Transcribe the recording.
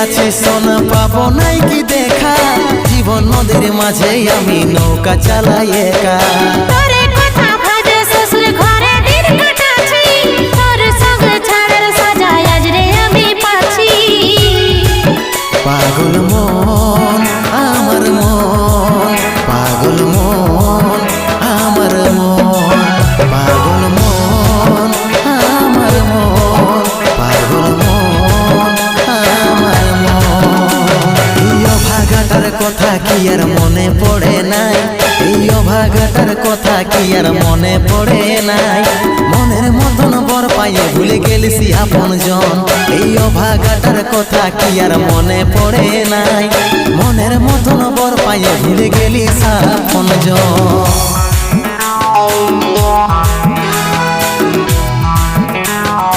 আছি সোনা পাবো নাই কি দেখা, জীবন নদীর মাঝে আমি নৌকা চালাই একা। তোরে কথা ভাবে শ্বশুর ঘরে দিন কাটাছি, তোর সঙ্গে ছাড়ার সাজা আজ রে আমি পাচ্ছি। পাগল মন আমার মন, পাগল মন আমার মন, পাগল মন আমার মন, পাগল মন আমার মন। এই অভাগাটার কথা কি আর মনে পড়ে নাই, এই অভাগাটার কথা কি আর মনে পড়ে নাই। মনের মতন বর পাইয়ে ভুলে গেলিস আপন জন, এই অভাগাটার কথা কি আর মনে পড়ে নাই। মনের মতন বর পাইয়ে ভুলে গেলিস আপন জন।